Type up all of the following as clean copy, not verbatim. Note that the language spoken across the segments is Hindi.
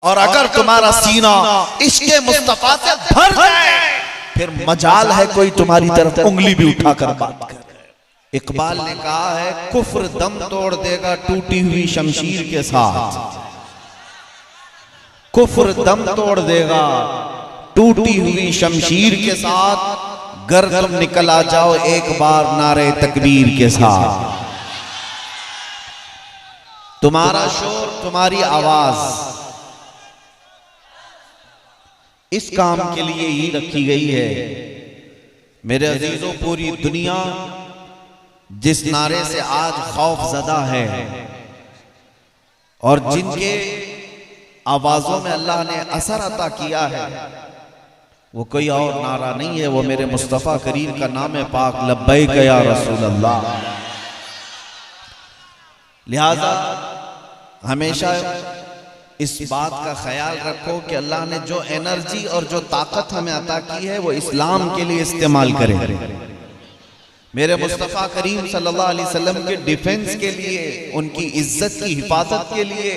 और अगर तुम्हारा सीना इसके मुस्तफा से भर जाए फिर मजाल है कोई तुम्हारी तरफ उंगली भी उठाकर बात करे। इकबाल ने कहा है कुफ्र दम तोड़ देगा टूटी हुई शमशीर के साथ, कुफ्र दम तोड़ देगा टूटी हुई शमशीर के साथ, गर तुम निकल आ जाओ एक बार नारे तकबीर के साथ। तुम्हारा शोर तुम्हारी आवाज इस काम के लिए ही रखी गई है। मेरे अजीजों, पूरी दुनिया जिस नारे से आज खौफजदा है और जिनके आवाजों में अल्लाह ने असर अता किया है वो कोई और नारा नहीं है, वो मेरे मुस्तफा करीम का नाम है पाक लब्बैक या रसूल अल्लाह। लिहाजा हमेशा इस बात का ख्याल रखो कि अल्लाह ने जो एनर्जी और जो ताकत हमें अता की है वो इस्लाम के लिए इस्तेमाल करें। मेरे मुस्तफ़ा करीम सल्लल्लाहु अलैहि वसल्लम के डिफेंस के लिए, उनकी इज्जत की हिफाजत के लिए,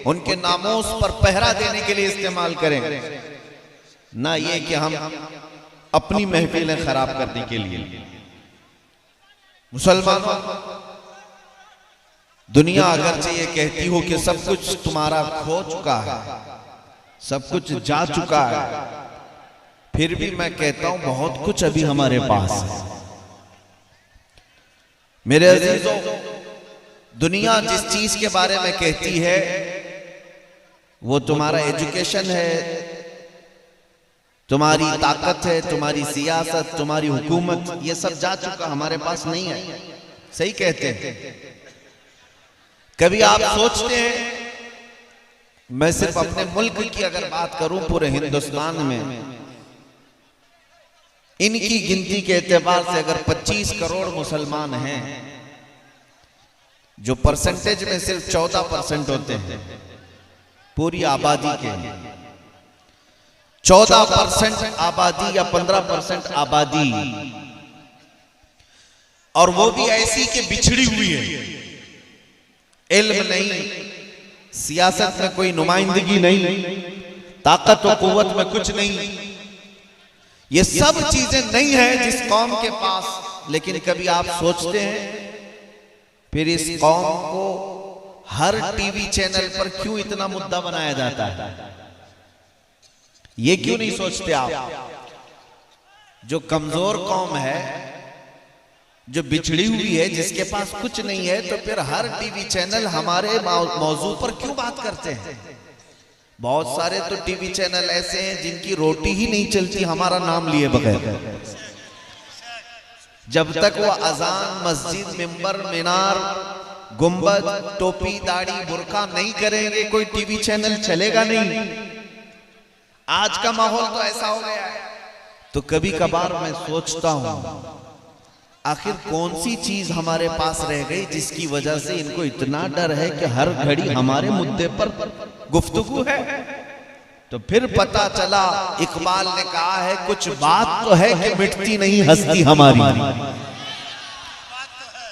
उनके नामोस पर पहरा देने के लिए इस्तेमाल करें, ना ये कि हम अपनी महफिलें खराब करने के लिए। मुसलमानों, दुनिया अगरचे ये कहती हो कि सब कुछ तुम्हारा खो चुका है, सब कुछ जा चुका है, फिर भी मैं कहता हूं बहुत कुछ अभी हमारे पास है। मेरे अजीजों, दुनिया जिस चीज के बारे में कहती है वो तुम्हारा एजुकेशन है, तुम्हारी ताकत है, तुम्हारी सियासत, तुम्हारी हुकूमत, ये सब जा चुका, हमारे पास नहीं है। सही कहते हैं। कभी आप सोचते हैं, मैं सिर्फ अपने मुल्क की अगर बात करूं, पूरे हिंदुस्तान में इनकी गिनती के एतबार से अगर 25 करोड़ मुसलमान हैं, जो परसेंटेज में सिर्फ 14% होते हैं पूरी आबादी के, 14% आबादी या 15% आबादी, और वो भी ऐसी कि बिछड़ी हुई है, इल्म नहीं, सियासत में कोई नुमाइंदगी नहीं, ताकत और कुव्वत में कुछ नहीं, ये सब चीजें नहीं है जिस कौम के पास। लेकिन कभी आप सोचते हैं फिर इस कौम को हर टीवी चैनल पर क्यों इतना मुद्दा बनाया जाता है? ये क्यों नहीं सोचते आप? जो कमजोर कौम है, जो बिछड़ी हुई है, जिसके पास कुछ नहीं है, तो फिर हर टीवी चैनल हमारे मौजू पर क्यों बात करते हैं? बहुत सारे तो टीवी चैनल ऐसे हैं जिनकी रोटी ही नहीं चलती हमारा नाम लिए बगैर। जब तक वो अजान, मस्जिद, मिंबर, मीनार, गुंबद, टोपी, दाढ़ी, बुर्का नहीं करेंगे, कोई टीवी चैनल चलेगा नहीं। आज का माहौल तो ऐसा हो गया है। तो कभी कभार मैं सोचता हूं आखिर कौन सी चीज हमारे पास रह गई जिसकी वजह से इनको इतना डर है कि हर घड़ी हमारे मुद्दे पर गुफ्तगू है। तो फिर पता चला, इकबाल ने कहा है कुछ बात तो है कि मिटती नहीं हस्ती हमारी,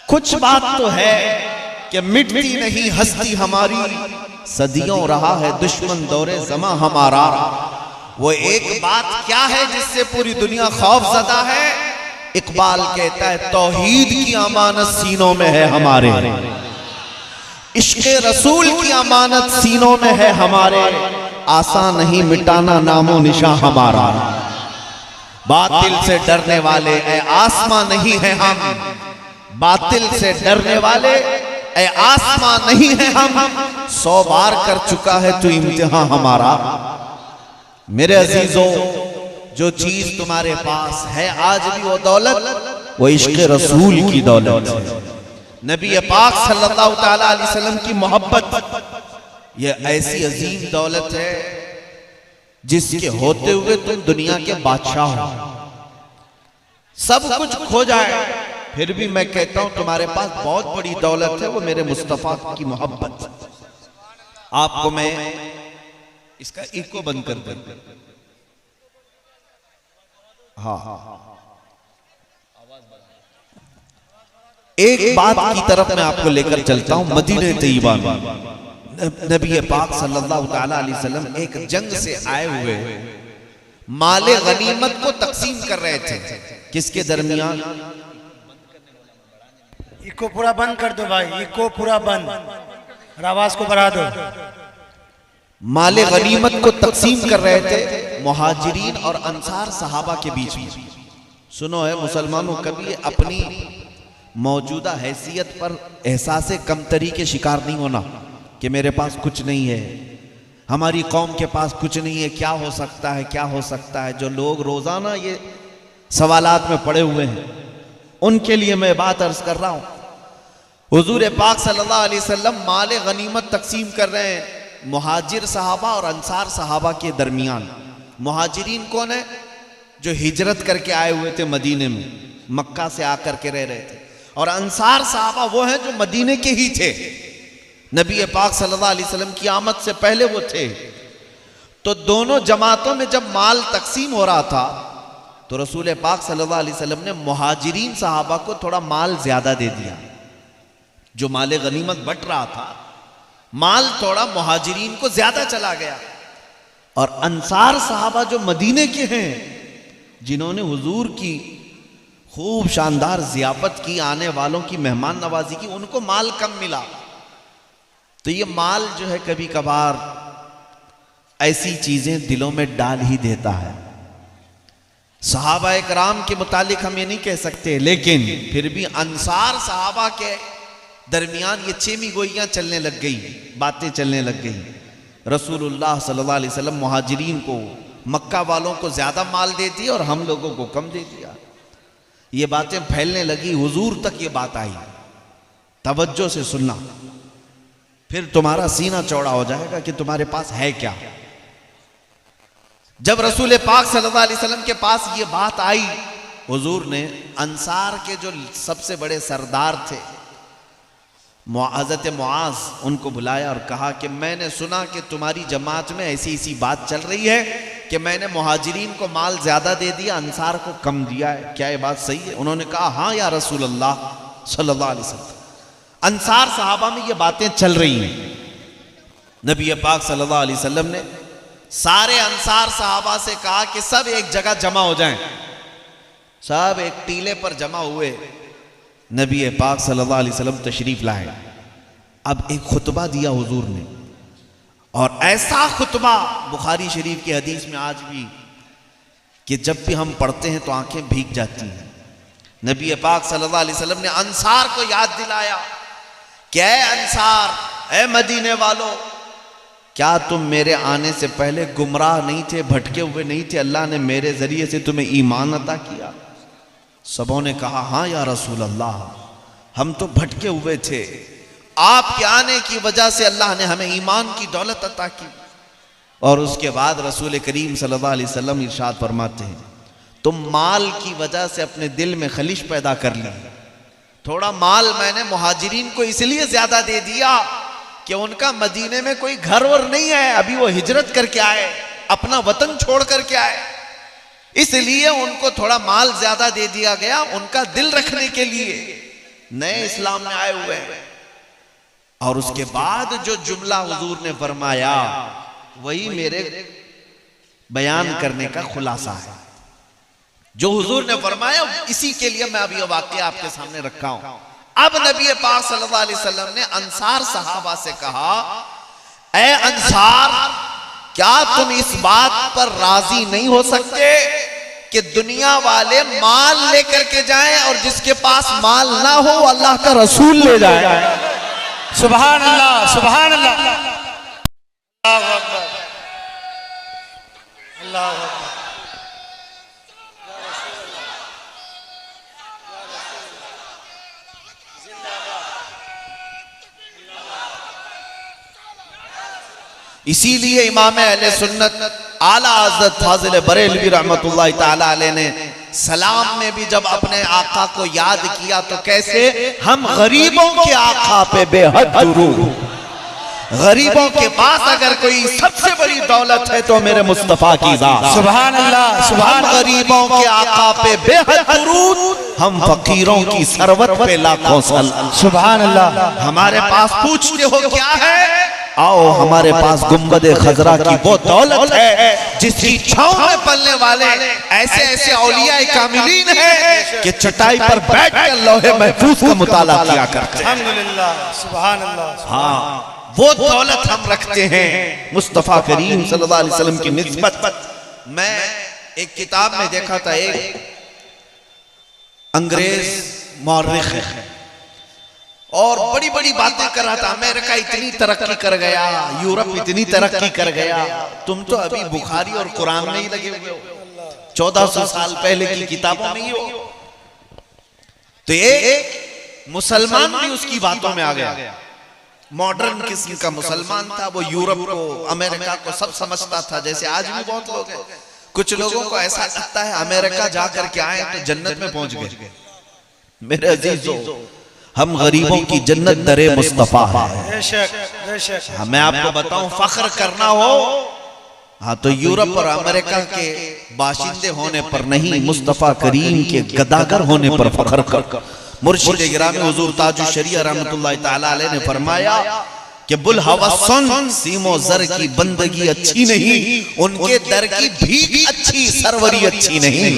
कुछ बात तो है कि मिटती नहीं हस्ती हमारी, सदियों रहा है दुश्मन दौरे ज़मा हमारा। वो एक बात क्या है जिससे पूरी दुनिया खौफजदा है? इकबाल कहता है तौहीद की अमानत सीनों में है हमारे, इश्क़े रसूल की अमानत सीनों में है हमारे, आसान नहीं मिटाना नामो निशान हमारा। बातिल से डरने वाले ए आसमां नहीं है हम, बातिल से डरने वाले ए आसमां नहीं है हम, 100 बार कर चुका है तो इम्तिहान हमारा। मेरे अजीजों, जो चीज तुम्हारे पास है आज भी वो दौलत, वो इश्क़े रसूल की दौलत है, नबी पाक सल्लल्लाहु ताला अलैहि वसल्लम की मोहब्बत। ये ऐसी अजीम दौलत है जिसके होते हुए तुम दुनिया के बादशाह हो। सब कुछ खो जाए फिर भी मैं कहता हूं तुम्हारे पास बहुत बड़ी दौलत है, वो मेरे मुस्तफा की मोहब्बत। आपको मैं इसका इको बंद कर दूं। हाँ, एक बात की तरफ मैं आपको लेकर चलता हूं। मदीने तैयबा में नबी पाक सल्लल्लाहु ताला अलैहि वसल्लम एक जंग से आए हुए माले गनीमत को तकसीम कर रहे थे। किसके दरमियान? इको पूरा बंद कर दो भाई, इको पूरा बंद और आवाज को बढ़ा दो। माले गनीमत को तकसीम कर रहे थे मुहाजिरीन और अंसार सहाबा के बीच में। सुनो है मुसलमानों, कभी अपनी मौजूदा हैसियत पर एहसास कमतरी के शिकार नहीं होना कि मेरे पास कुछ नहीं है, हमारी कौम के पास कुछ नहीं है, क्या हो सकता है, क्या हो सकता है। जो लोग रोजाना ये सवालात में पड़े हुए हैं उनके लिए मैं बात अर्ज कर रहा हूं। हुजूर पाक सल्लल्लाहु अलैहि वसल्लम माले गनीमत तकसीम कर रहे हैं मुहाजिर सहाबा और अंसार सहाबा के दरमियान। मुहाजिरीन कौन है? जो हिजरत करके आए हुए थे मदीने में, मक्का से आकर के रह रहे थे। और अंसार सहाबा वो हैं जो मदीने के ही थे, नबी पाक सल्लल्लाहु अलैहि वसल्लम की आमद से पहले वो थे। तो दोनों जमातों में जब माल तकसीम हो रहा था तो रसूल पाक सल्लल्लाहु अलैहि वसल्लम ने मुहाजिरीन सहाबा को थोड़ा माल ज्यादा दे दिया। जो माले गनीमत बट रहा था, माल थोड़ा मुहाजिरीन को ज्यादा चला गया। और अंसार सहाबा जो मदीने के हैं, जिन्होंने हुजूर की खूब शानदार जियाफत की, आने वालों की मेहमान नवाजी की, उनको माल कम मिला। तो ये माल जो है कभी कभार ऐसी चीजें दिलों में डाल ही देता है। सहाबा इकराम के मुतालिक हम ये नहीं कह सकते, लेकिन फिर भी अंसार सहाबा के दरमियान ये छेमी गोइयां चलने लग गई, बातें चलने लग गई। रसूलुल्लाह सल्लल्लाहु अलैहि वसल्लम मुहाजिरीन को, मक्का वालों को ज्यादा माल दे दिया और हम लोगों को कम दे दिया। ये बातें फैलने लगी, हुजूर तक ये बात आई। तवज्जो से सुनना, फिर तुम्हारा सीना चौड़ा हो जाएगा कि तुम्हारे पास है क्या। जब रसूल पाक सल्लल्लाहु अलैहि वसल्लम के पास ये बात आई, हुजूर ने अंसार के जो सबसे बड़े सरदार थे हज़रत मुआज़, उनको बुलाया और कहा कि मैंने सुना कि तुम्हारी जमात में ऐसी ऐसी बात चल रही है कि मैंने मुहाजिरीन को माल ज्यादा दे दिया, अंसार को कम दिया है, क्या ये बात सही है? उन्होंने कहा हाँ या रसूल अल्लाह सल्लल्लाहु अलैहि वसल्लम, अंसार सहाबा में ये बातें चल रही हैं। नबी पाक सल्लल्लाहु अलैहि वसल्लम ने सारे अंसार सहाबा से कहा कि सब एक जगह जमा हो जाएं। सब एक टीले पर जमा हुए। नबी पाक सल्लल्लाहु अलैहि वसल्लम तशरीफ लाए। अब एक खुतबा दिया हुजूर ने, और ऐसा खुतबा बुखारी शरीफ की हदीस में आज भी कि जब भी हम पढ़ते हैं तो आंखें भीग जाती हैं। नबी पाक सल्लल्लाहु अलैहि वसल्लम ने अंसार को याद दिलाया कि ऐ अंसार, ऐ मदीने वालों, क्या तुम मेरे आने से पहले गुमराह नहीं थे, भटके हुए नहीं थे? अल्लाह ने मेरे जरिए से तुम्हें ईमान अता किया। सबों ने कहा हाँ या रसूल अल्लाह, हम तो भटके हुए थे, आपके आने की वजह से अल्लाह ने हमें ईमान की दौलत अता की। और उसके बाद रसूल करीम सल्लल्लाहु अलैहि वसल्लम इरशाद फरमाते हैं, तुम माल की वजह से अपने दिल में खलिश पैदा कर ली। थोड़ा माल मैंने मुहाजिरीन को इसलिए ज्यादा दे दिया कि उनका मदीने में कोई घर वर नहीं है, अभी वो हिजरत करके आए, अपना वतन छोड़ करके आए, इसलिए उनको थोड़ा माल ज्यादा दे दिया गया, उनका दिल रखने के लिए, नए इस्लाम में आए हुए हैं। और उसके बाद जो जुमला हुजूर ने फरमाया वही मेरे बयान करने का खुलासा है। जो हुजूर ने फरमाया इसी के लिए मैं अभी ये वाकया आपके सामने रखा हूं। अब नबी पाक सल्लल्लाहु अलैहि वसल्लम ने अंसार सहाबा से कहा, ऐ अंसार, क्या तुम इस बात पर राजी नहीं हो सकते कि दुनिया वाले माल लेकर के जाएं और जिसके पास माल ना हो अल्लाह का रसूल ले जाए? सुभान अल्लाह, सुभान अल्लाह, अल्लाहु अकबर, अल्लाहु अकबर। इसीलिए इमाम अहले सुन्नत आला हज़रत फाज़िल बरेलवी रहमतुल्लाह ताला अलैह ने सलाम में भी जब अपने आका को याद किया तो कैसे, हम गरीबों के आका पे बेहद दुरूद। गरीबों के पास अगर कोई सबसे बड़ी दौलत है तो मेरे मुस्तफा की ज़ात। सुभान अल्लाह, सुभान हम गरीबों के आका पे बेहद दुरूद, हम फकीरों की सरवत पे लाखों सलाम। सुभान अल्लाह। हमारे पास पूछते हो क्या है, आओ हमारे पास गुंबदे खजरा की वो दौलत है जिसकी छांव में पलने वाले ऐसे ऐसे औलिया कामिलीन हैं कि चटाई पर बैठकर लौहे महफूज का मुताला किया करते हैं। अल्हम्दुलिल्लाह, सुभान अल्लाह। हाँ, वो दौलत हम रखते हैं मुस्तफा करीम सल्लल्लाहु अलैहि वसल्लम की निस्बत। मैं एक किताब में देखा था, एक अंग्रेज मौर्रिख है और बड़ी बड़ी बातें कर रहा था। अमेरिका इतनी तरक्की कर गया, यूरोप इतनी तरक्की कर गया, तुम तो अभी बुखारी और कुरान में ही लगे हुए हो, 1400 साल पहले की किताबों में ही हो। तो एक मुसलमान भी उसकी बातों में आ गया। मॉडर्न किस्म का मुसलमान था, वो यूरोप को अमेरिका को सब समझता था। जैसे आज भी बहुत लोग हैं, कुछ लोगों को ऐसा लगता है अमेरिका जाकर के आए तो जन्नत में पहुंच गए। मेरे अजीजों, हम गरीबों की जन्नत दरे मुस्तफा है। मैं आपको बताऊं, फख्र करना हो हाँ तो यूरोप और अमेरिका के बाशिंदे होने पर नहीं, मुस्तफा करीम के गदागर होने पर फख्र कर। मुर्शिद गिरामी हुजूर ताजुश शरीअह रहमतुल्लाह ताला अलैह ने फरमाया कि बुल हवसन सीमो जर की बंदगी अच्छी नहीं, उनके दर की भीख अच्छी, सरवरी अच्छी नहीं।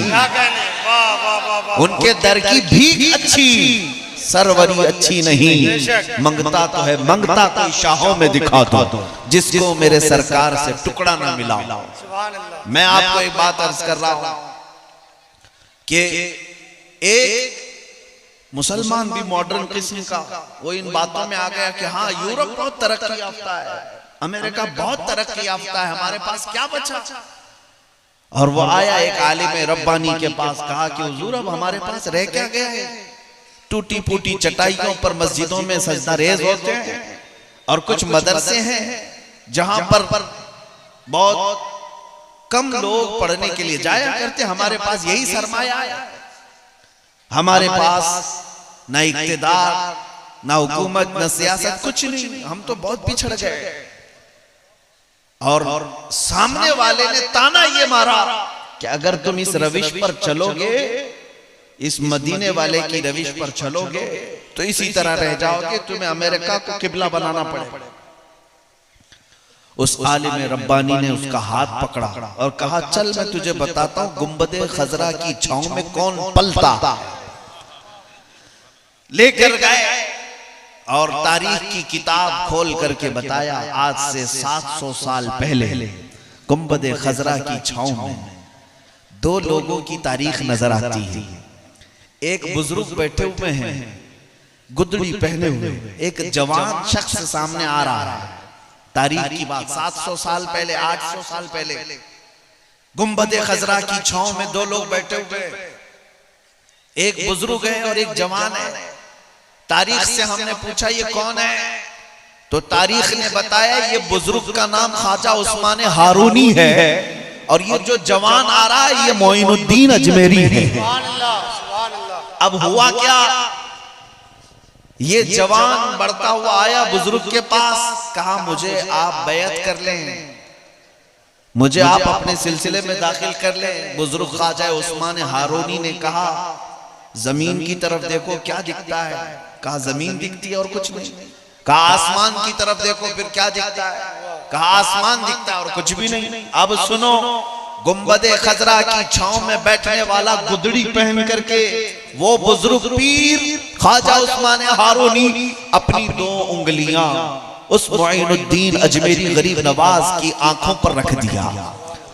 उनके दर की भीख अच्छी, सरवरी अच्छी नहीं। मंगता तो है, मंगता कोई शाहों में दिखा दो जिसको मेरे सरकार से टुकड़ा ना मिला। मैं आपको एक बात अर्ज कर रहा हूं कि एक मुसलमान भी मॉडर्न किस्म का वो इन बातों में आ गया कि हाँ यूरोप बहुत तरक्की याफ्ता है, अमेरिका बहुत तरक्की याफ्ता है, हमारे पास क्या बचा। और वो आया एक आलिम रब्बानी के पास, कहा कि हुजूर अब हमारे पास रह क्या गया है, टूटी फूटी चटाइयों पर मस्जिदों में सजदा रेज होते हैं और कुछ मदरसे हैं जहां पर बहुत कम लोग पढ़ने के लिए जाया करते। हमारे पास यही सरमाया है, हमारे पास ना इक्तिदार, ना हुकूमत, ना सियासत, कुछ नहीं, हम तो बहुत पिछड़ गए। और सामने वाले ने ताना ये मारा कि अगर तुम इस रविश पर चलोगे, इस मदीने वाले की रविश पर चलोगे तो इसी तरह रह जाओगे, तुम्हें अमेरिका को किबला बनाना पड़ेगा। उस आलिम रब्बानी ने उसका हाथ पकड़ा और कहा चल मैं तुझे बताता हूं गुंबदे खजरा की छांव में कौन पलता। लेकर गए और तारीख की किताब खोल करके बताया आज से 700 साल पहले गुंबदे खजरा की छांव में दो लोगों की तारीख नजर आती है। एक बुजुर्ग बैठे हुए हैं गुदड़ी पहने हुए, एक जवान शख्स सामने आ रहा है। तारीख की बात 700 साल पहले, 800 साल पहले गुंबदे खजरा की छांव में दो लोग बैठे हुए, एक बुजुर्ग है और एक जवान है। तारीख से हमने पूछा ये कौन है, तो तारीख ने बताया ये बुजुर्ग का नाम ख्वाजा उस्मान हारूनी है और ये जो जवान आ रहा है ये मोइनुद्दीन अजमेरी है। अब हुआ क्या, ये जवान बढ़ता हुआ आया बुजुर्ग के पास, कहा मुझे आप बैयत कर लें, मुझे आप अपने सिलसिले में दाखिल कर लें। बुजुर्ग ख्वाजा उस्मान हारूनी ने कहा जमीन की तरफ देखो क्या दिखता है, कहा जमीन दिखती है और कुछ नहीं। कहा आसमान की तरफ देखो फिर क्या दिखता है, कहा आसमान दिखता है और कुछ भी नहीं। अब सुनो, गुंबदे खजरा की छांव में बैठने वाला गुदड़ी पहन करके वो बुजुर्ग पीर ख्वाजा उस्मान हारूनी अपनी दो उंगलियां उस मोइनुद्दीन अजमेरी गरीब नवाज की आंखों पर रख दिया,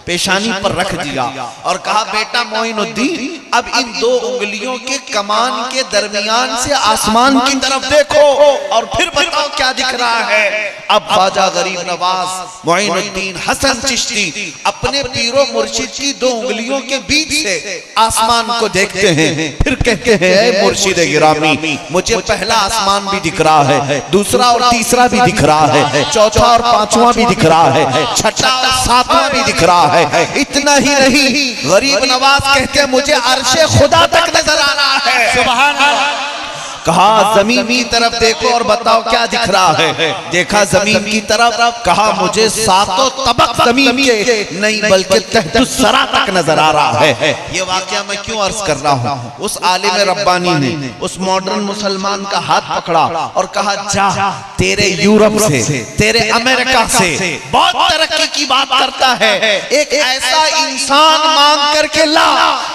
पेशानी पर रख दिया और कहा बेटा मोइनुद्दीन अब इन दो उंगलियों के कमान के दरमियान से आसमान की तरफ देखो और फिर बताओ क्या दिख रहा है। अब ख्वाजा गरीब नवाज मोइनुद्दीन हसन चिश्ती अपने पीरो मुर्शिद की दो उंगलियों के बीच से आसमान को देखते हैं, फिर कहते हैं मुर्शिद गिरामी मुझे पहला आसमान भी दिख रहा है, दूसरा और तीसरा भी दिख रहा है, चौथा और पांचवा भी दिख रहा है, छठा और सातवां भी दिख रहा है। इतना ही नहीं, गरीब नवाज कहते हैं मुझे अर्शे खुदा तक नजर आ रहा है। सुभान अल्लाह। कहा जमीन की तरफ देखो और बताओ क्या दिख रहा है। देखा जमीन की तरफ, कहा मुझे सातों तबक जमीन के नहीं बल्कि तहतुस सरा तक नजर आ रहा है। ये वाकया मैं क्यों अर्ज कर रहा हूँ, उस आलिम रब्बानी ने उस मॉडर्न मुसलमान का हाथ पकड़ा और कहा जा तेरे यूरोप से, तेरे अमेरिका से बहुत तरक्की की बात करता है, एक ऐसा इंसान मांग करके ला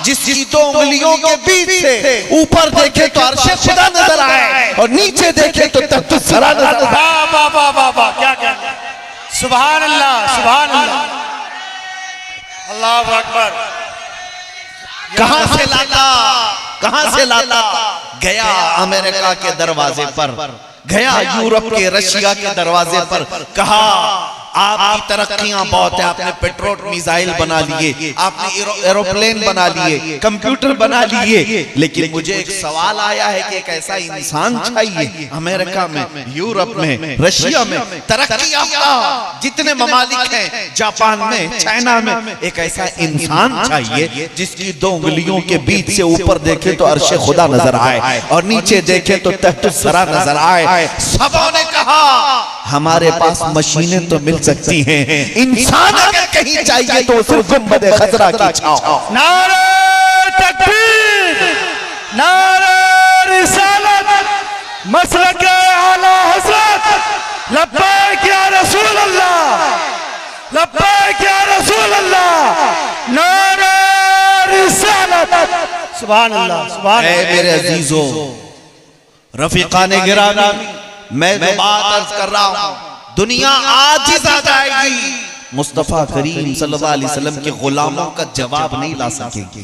जिसकी दो उंगलियों के बीच से ऊपर देखे तो अर्शे खुदा नजर आए और नीचे देखे तो तख्तुस सरा नजर आए। वाह वाह वाह वाह, क्या क्या, सुभान अल्लाह सुभान अल्लाह, अल्लाह अकबर। कहां से लाता, कहां से लाता? गया अमेरिका के दरवाजे पर, गया यूरोप के रशिया के दरवाजे पर, कहा आपकी तरक्कियां बहुत है, आपने पेट्रोल मिसाइल बना लिए, आपने एरोप्लेन बना लिए, कंप्यूटर बना लिए, लेकिन मुझे एक सवाल आया है कि एक ऐसा इंसान चाहिए अमेरिका में, यूरोप में, रशिया में, तरक्की याफ्ता जितने ममालिक हैं, जापान में, चाइना में, एक ऐसा इंसान चाहिए जिसकी दो उंगलियों के बीच से ऊपर देखे तो अर्शे खुदा नजर आए और नीचे देखे तो तहतुस सरा नजर आए। सबों ने कहा हमारे पास मशीनें तो मिल सकती हैं, इंसान अगर कहीं चाहिए तो सिर्फ गुंबद खजरा की छांव। नारे तकबीर, नारे रिसालत, मसलक आला हज़रत, लब्बैक या रसूल अल्लाह, लब्बैक या रसूल अल्लाह, नारे रिसालत, सुभान अल्लाह सुभान अल्लाह। मेरे अजीजों, रफीकाने गिरामी, मैं जो बात अर्ज कर रहा हूं, दुनिया आजिज़ आ जाएगी, मुस्तफा करीम सल्लल्लाहु अलैहि वसल्लम के गुलामों का जवाब नहीं ला सकेगी।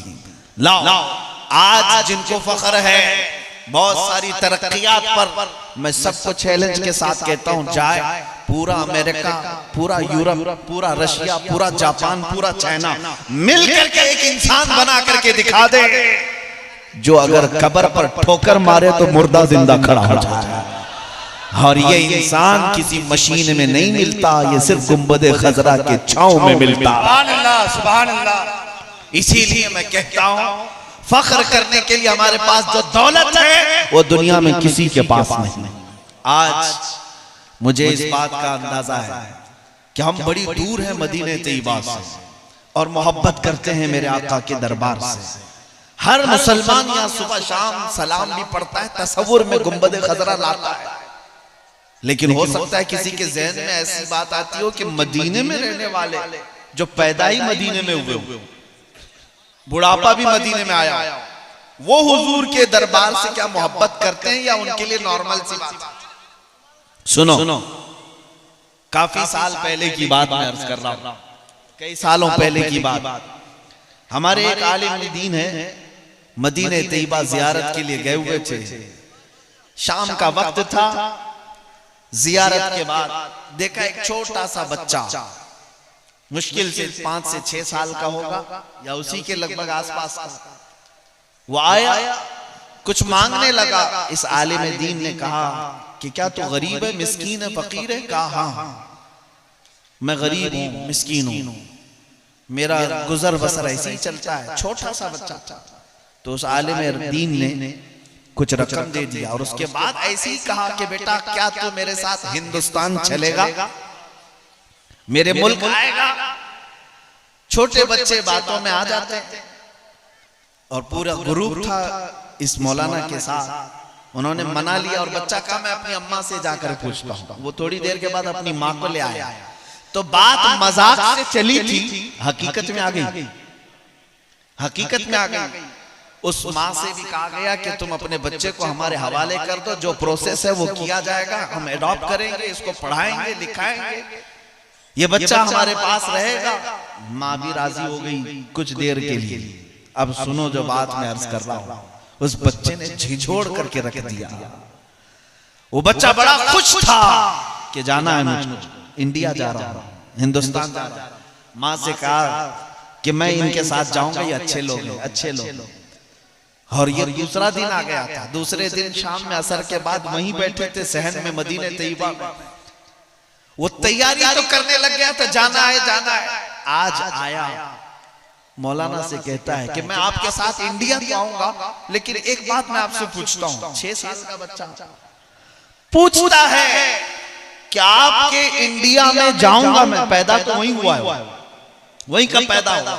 लाओ आज जिनको फख्र है बहुत सारी तरक्कियात पर, मैं सबको चैलेंज के साथ कहता हूं, जाए पूरा अमेरिका, पूरा यूरोप, पूरा रशिया, पूरा जापान, पूरा चाइना मिल करके एक इंसान बना करके दिखा दे जो अगर कब्र पर ठोकर मारे तो मुर्दा जिंदा खड़ा हो जाए। और ये इंसान किसी मशीन में नहीं मिलता, ये सिर्फ गुंबद खजरा के छांव में मिलता। सुभान अल्लाह सुभान अल्लाह। इसीलिए मैं कहता हूं फख्र करने के लिए हमारे पास जो दौलत है वो दुनिया में किसी के पास नहीं। आज मुझे इस बात का अंदाजा है कि हम बड़ी दूर हैं मदीने तैयबा से और मोहब्बत करते हैं मेरे आका के दरबार से। हर मुसलमान यहाँ सुबह शाम सलाम भी पढ़ता है, तसव्वुर में गुंबद खजरा लाता है, लेकिन हो सकता है किसी के ज़हन में ऐसी बात आती हो कि मदीने में रहने वाले जो पैदा ही मदीने में हुए, बुढ़ापा भी मदीने में आया, वो हुजूर के दरबार से क्या मोहब्बत करते हैं या उनके लिए नॉर्मल सी बात? सुनो, काफी साल पहले की बात मैं अर्ज कर रहा हूं, कई सालों पहले की बात। हमारे एक आलिम दीन है, मदीने तैयबा जियारत के लिए गए हुए थे। शाम का वक्त था, जियारत के बाद देखा एक छोटा सा बच्चा, मुश्किल से 5 से 6 साल का होगा या उसी के लगभग आसपास का, वो आया कुछ मांगने लगा। इस आलिम दीन ने कहा कि क्या तू गरीब है, मिस्कीन है, फकीर है? कहा हाँ, मैं गरीब हूं, मिस्कीन हूं, मेरा गुजर बसर ऐसे ही चलता है। छोटा सा बच्चा। तो उस आलिम दीन ने कुछ रकम दे दिया और उसके बाद ऐसे ही कहा कि बेटा क्या तू मेरे साथ हिंदुस्तान चलेगा, मेरे मुल्क आएगा? छोटे बच्चे बातों में आ जाते हैं और पूरा ग्रुप था इस मौलाना के साथ। उन्होंने मना लिया और बच्चा कहा मैं अपनी अम्मा से जाकर पूछता हूँ। वो थोड़ी देर के बाद अपनी माँ को ले आया। तो बात मजाक से चली थी, हकीकत में आ गई, हकीकत में आ गई। उस माँ से भी कहा गया कि तुम अपने बच्चे को हमारे हवाले कर दो, जो प्रोसेस है वो किया जाएगा, हम एडॉप्ट करेंगे, इसको पढ़ाएंगे, लिखाएंगे, ये बच्चा हमारे पास रहेगा। माँ भी राजी हो गई कुछ देर के लिए। अब सुनो जो बात मैं अर्ज कर रहा हूं, उस बच्चे ने झिझोड़ करके रख दिया। वो बच्चा बड़ा खुश था कि जाना है मुझको, इंडिया जा रहा हूं, हिंदुस्तान जा रहा हूं। माँ से कहा कि मैं इनके साथ जाऊंगा, ये अच्छे लोग हैं, अच्छे लोग। और ये दूसरा दिन आ गया था। दूसरे दिन शाम में असर के बाद वहीं बैठे थे सहन में मदीने तैयबा में। वो तैयारी तो करने लग गया था, जाना है जाना है। आज आया मौलाना से कहता है कि मैं आपके साथ इंडिया तो आऊंगा, लेकिन एक बात मैं आपसे पूछता हूं। 6 साल का बच्चा पूछता है कि आपके इंडिया में जाऊंगा मैं, पैदा तो वहीं हुआ है, वहीं का पैदा हुआ।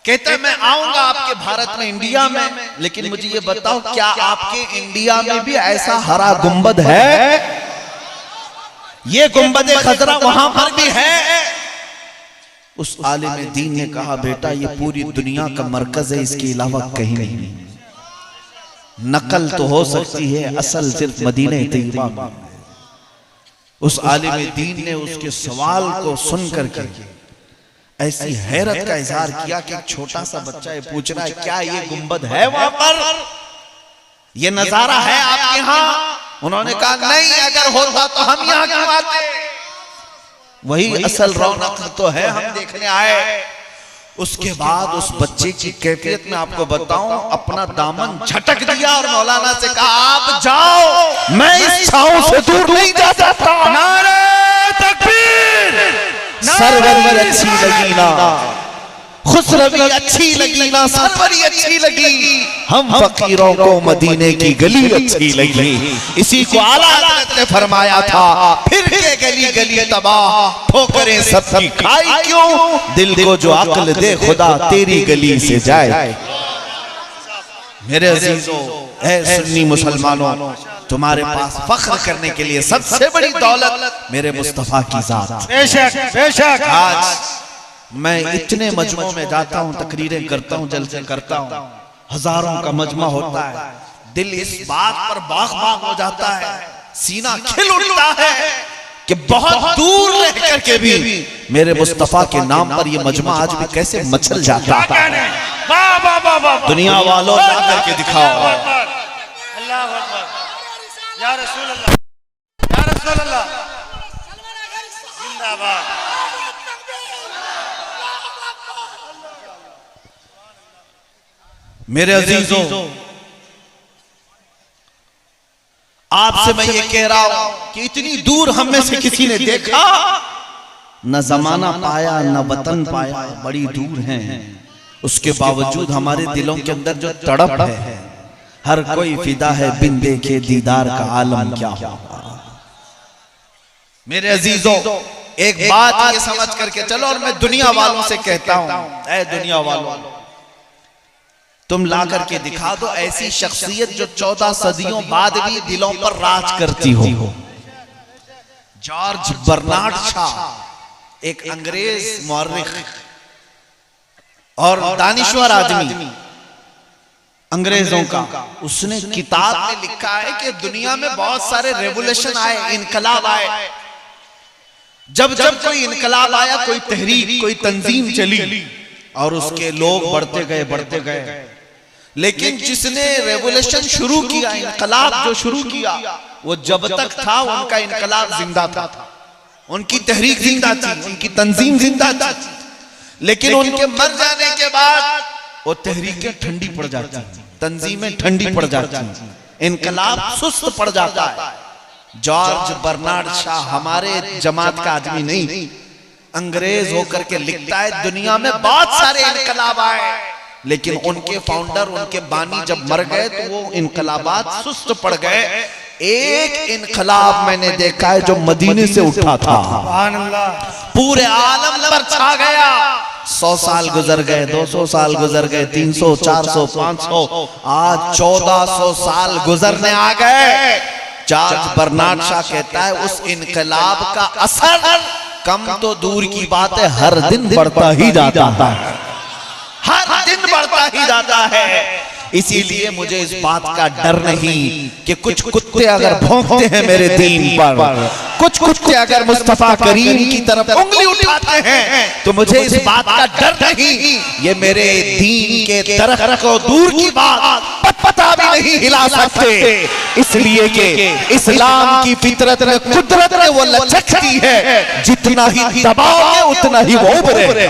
कहता है मैं आऊंगा आपके भारत में, इंडिया में, लेकिन मुझे ये बताओ क्या आपके इंडिया में भी ऐसा हरा गुंबद है? ये गुंबद खजरा वहां पर भी है? उस आलिम दीन ने कहा बेटा ये पूरी दुनिया का मरकज है, इसके अलावा कहीं नहीं। नकल तो हो सकती है, असल सिर्फ मदीने तैयबा में। उस आलिम दीन ने उसके सवाल को सुन करके ऐसी हैरत का इजहार किया कि छोटा सा बच्चा ये पूछ रहा है क्या ये गुंबद है वहां पर, ये नजारा है आपके यहाँ? उन्होंने कहा नहीं, अगर होता तो हम यहाँ क्यों आते? वही असल रौनक तो है, हम देखने आए। उसके बाद उस बच्चे की कैफियत में आपको बताऊं, अपना दामन झटक दिया और मौलाना से कहा आप जाओ, मैं इस छांव से दूर नहीं जा सकता। नारे तकबीर, सरवरी अच्छी लगी ना, खुसरवी अच्छी लगी ना, सरवरी अच्छी लगी, हम फकीरों को मदीने की गली अच्छी लगी। इसी को आला हज़रत ने फरमाया था, फिर के गली गली तबाह, ठोकरें सबकी खाई क्यों, दिल को जो अक्ल दे खुदा तेरी गली से जाए। मेरे अजीजों, ऐ सुन्नी मुसलमानों, तुम्हारे पास फख्र करने के लिए सबसे बड़ी दौलत मेरे मुस्तफा की जात। बेशक बेशक। आज मैं इतने मजमों में जाता हूँ, तकरीरें करता हूँ, जलसे करता हूँ, हजारों का मजमा होता है, दिल इस बात पर बाग बाग हो जाता है, सीना खिल उठता है कि बहुत दूर रह करके भी मेरे मुस्तफा के नाम पर ये मजमा आज भी कैसे मचल जाता है। दुनिया वालों ला करके दिखाओ। अल्लाह अकबर, या रसूल अल्लाह, या रसूल अल्लाह, जिंदाबाद। मेरे अजीजों, आपसे मैं ये कह रहा हूं कि इतनी दूर हम में से किसी ने देखा न जमाना पाया न वतन पाया, बड़ी दूर हैं, उसके बावजूद हमारे दिलों के अंदर जो तड़प है, हर कोई फिदा है बिन देखे दीदार का आलम क्या होगा। मेरे अजीजों, एक बात ये समझ करके चलो, और मैं दुनिया वालों से कहता हूं, ऐ दुनिया वालों, तुम ला करके दिखा दो ऐसी शख्सियत जो 14 सदियों बाद भी दिलों पर राज करती हो। जॉर्ज बर्नार्ड शॉ, एक अंग्रेज मौर्रिख और दानिश्वर आदमी अंग्रेजों का, उसने किताब में लिखा है कि दुनिया में बहुत सारे रेवोल्यूशन आए, इनकलाब आए। जब जब कोई इनकलाब आया, कोई तहरीक, कोई तंजीम चली और उसके लोग बढ़ते गए, लेकिन जिसने रेवोल्यूशन शुरू किया, इनकलाब जो शुरू किया, वो जब तक था उनका इनकलाब जिंदा था, उनकी तहरीक जिंदा थी, उनकी तंजीम जिंदा थी, लेकिन उनके मर जाने के बाद वो तहरीकें ठंडी पड़ जाती, तंजीमें ठंडी पड़ जाती, इनकलाब सुस्त पड़ जाता है। जॉर्ज बर्नार्ड शॉ हमारे जमात का आदमी नहीं, अंग्रेज होकर के लिखता है दुनिया में बहुत सारे इनकलाब आए, लेकिन उनके फाउंडर, उनके बानी जब मर गए तो वो इनकलाबात सुस्त पड़ गए। एक इनकलाब मैंने देखा है जो मदीने से उठा था, पूरे आलम पर छा गया। 100 साल गुजर गए, 200 साल गुजर गए, 300, 400, 500, आज 1400 साल गुजरने आ गए। जॉर्ज बर्नार्ड शॉ कहता है उस इनकलाब का असर कम तो दूर की बात है, हर दिन बढ़ता ही जाता है, हर दिन बढ़ता ही जाता है। इसीलिए मुझे इस बात का डर नहीं कि कुछ कुत्ते अगर भौंकते हैं मेरे दीन पर, कुछ कुत्ते अगर मुस्तफा करीम की तरफ उंगली उठाते हैं, तो मुझे इस बात का डर नहीं, ये मेरे दीन के दरख्त को दूर की बात पता भी नहीं हिला सकते, इसलिए कि इस्लाम की फितरत में, कुदरत में वो लचकती है, जितना ही दबाओगे उतना ही वो उभरे,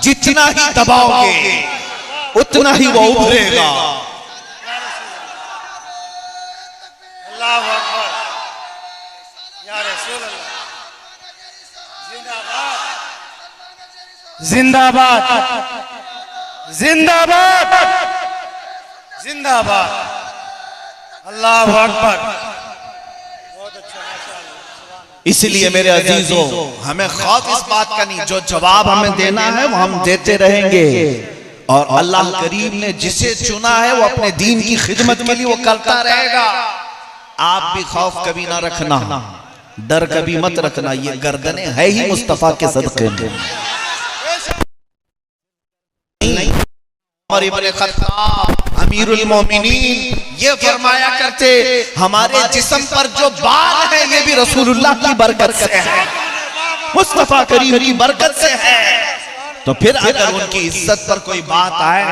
जितना ही दबाओगे उतना ही वो उभरेगा। अल्लाहु अकबर, या रसूल अल्लाह, जिंदाबाद। जिंदाबाद जिंदाबाद जिंदाबाद। अल्लाह अकबर। बहुत अच्छा, माशाअल्लाह। इसलिए मेरे अजीजों, हमें खौफ इस बात का नहीं, जो जवाब हमें देना है वो हम देते रहेंगे। और अल्लाह करीम ने जिसे चुना है वो अपने दीन की खिदमत के लिए वो करता रहेगा। आप भी खौफ कभी ना रखना, डर कभी मत रखना। ये गर्दनें है ही मुस्तफा के सदके में। और इब्ने खत्ताब अमीरुल मोमिनीन ये फरमाया करते, हमारे जिस्म पर जो बाल है ये भी रसूलुल्लाह की बरकत से है, मुस्तफा करीम की बरकत से है। तो फिर अगर उनकी इज्जत पर कोई बात आए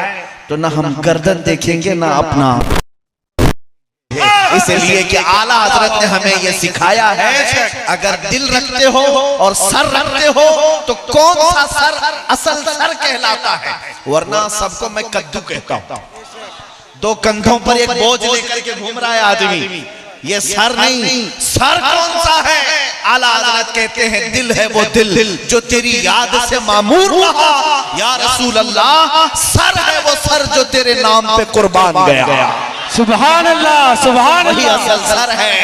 तो ना हम गर्दन देखेंगे ना अपना। इसलिए कि आला हजरत ने हमें यह सिखाया है, अगर दिल रखते हो और सर रखते हो तो कौन सा सर असल सर कहलाता है, वरना सबको मैं कद्दू कहता हूं। दो कंधों पर एक बोझ लेकर के घूम रहा है आदमी, ये सर नहीं। सर कौन सा है? आला हजरत कहते हैं दिल है वो दिल जो तेरी याद से मामूर रहा। या रसूल अल्लाह, सर है वो सर जो तेरे नाम पे कुर्बान गया। सुभान अल्लाह, सुभान वही अल्लाह। असल सर है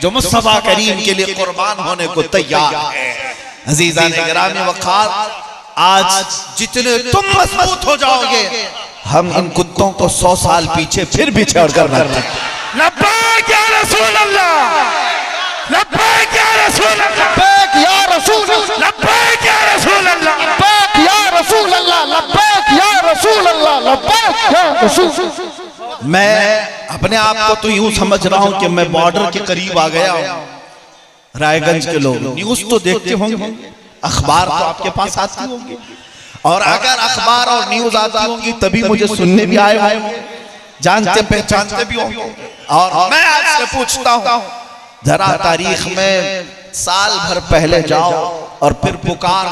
जो मुस्तफा करीम के लिए कुर्बान होने को तैयार है। अजीज़ान गिरामी वक़ार, आज जितने तुम मजबूत हो जाओगे, हम इन कुत्तों को 100 साल पीछे फिर भी छोड़ कर लब्बैक या रसूल अल्लाह, लब्बैक या रसूल अल्लाह, लब्बैक या रसूल अल्लाह, लब्बैक या रसूल अल्लाह, लब्बैक या रसूल अल्लाह, लब्बैक या रसूल अल्लाह, लब्बैक या रसूल। मैं अपने आप को तो यूं समझ रहा हूं कि मैं बॉर्डर के करीब आ गया हूं। रायगंज के लोग न्यूज तो देखते होंगे, अखबार तो आपके पास आती होंगे, और अगर अखबार और न्यूज आती होंगी तभी मुझे सुनने भी आए होंगे, जानते पहचानते भी होंगे। और मैं आपसे पूछता हूं, जरा तारीख में साल भर पहले जाओ और फिर पुकार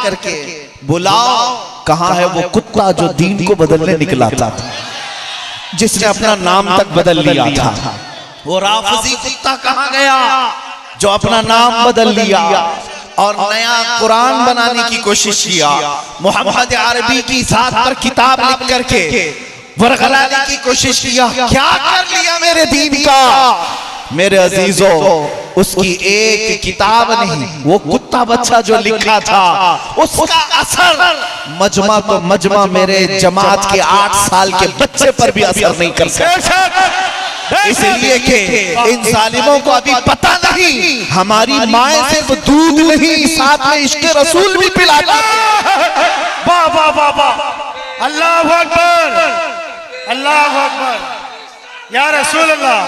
करके बुलाओ, कहां है वो कुत्ता जो दीन को बदलने निकला था, जिसने अपना नाम तक बदल लिया था। वो राफजी कुत्ता कहां गया जो अपना नाम बदल लिया और नया कुरान बनाने की कोशिश किया, मोहम्मद अरबी की जात पर किताब लिख करके वरगलाने की कोशिश किया। क्या कर लिया मेरे दीन का? मेरे अजीजों, उसकी एक किताब नहीं, वो कुत्ता बच्चा जो लिखा था उसका असर मजमा तो मजमा मेरे जमात के 8 साल के बच्चे पर भी असर नहीं कर सकता। इसलिए कि इन जालिमों को अभी पता नहीं हमारी माए सिर्फ दूध नहीं साथ में इश्क रसूल भी पिलाता। वाह वाह वाह वाह, अल्लाह अकबर, अल्लाह अकबर। या रसूल अल्लाह,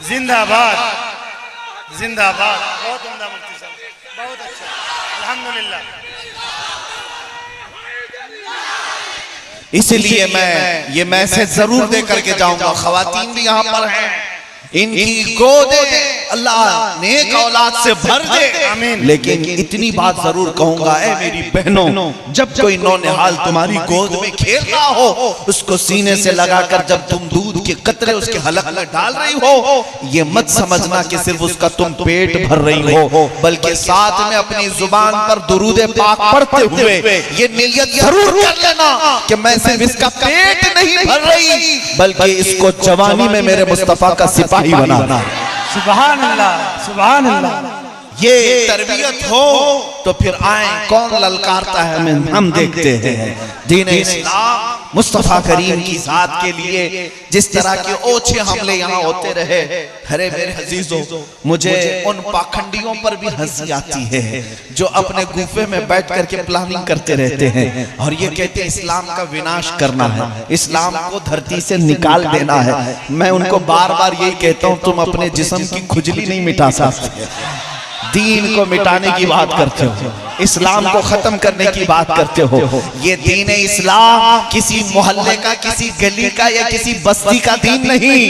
जिंदाबाद जिंदाबाद। बहुत उम्दा मुफ्ती साहब, बहुत अच्छा, अल्हम्दुलिल्लाह। इसलिए मैं ये मैसेज जरूर दे करके जाऊंगा। खवातीन भी यहाँ पर हैं, इनकी गोदे अल्लाह नेक औलाद से भर दे, आमीन। लेकिन इतनी बात जरूर कहूंगा, ऐ मेरी बहनों, जब कोई नौनिहाल तुम्हारी गोद में खेल रहा हो, उसको सीने से लगाकर जब तुम दूध के कतरे उसके हलक में डाल रही हो, ये मत समझना कि सिर्फ उसका तुम पेट भर रही हो, बल्कि साथ में अपनी जुबान पर दुरूद पाक पढ़ते हुए ये नियत जरूर कर लेना कि मैं सिर्फ इसका पेट नहीं भर रही, बल्कि इसको जवानी में मेरे मुस्तफा का सिपाही बनाना। सुभान अल्लाह, सुभान अल्लाह। ये तरबियत हो तो फिर आए, कौन ललकारता है हमें, हम देखते हैं। दीन इस्लाम मुस्तफा करीम की जात के लिए जिस तरह के ओछे हमले यहाँ होते रहे, अरे मेरे अजीजों, मुझे उन पाखंडियों पर भी हंसी आती है जो अपने गुफे में बैठ करके प्लानिंग करते रहते हैं और ये कहते हैं इस्लाम का विनाश करना है, इस्लाम को धरती से निकाल देना है। मैं उनको बार बार यही कहता हूँ, तुम अपने जिस्म की खुजली नहीं मिटा सकते, दीन को मिटाने की बात करते हो, इस्लाम को खत्म करने की बात करते हो। ये दीन इस्लाम किसी मोहल्ले का, किसी गली का या किसी बस्ती का दीन नहीं,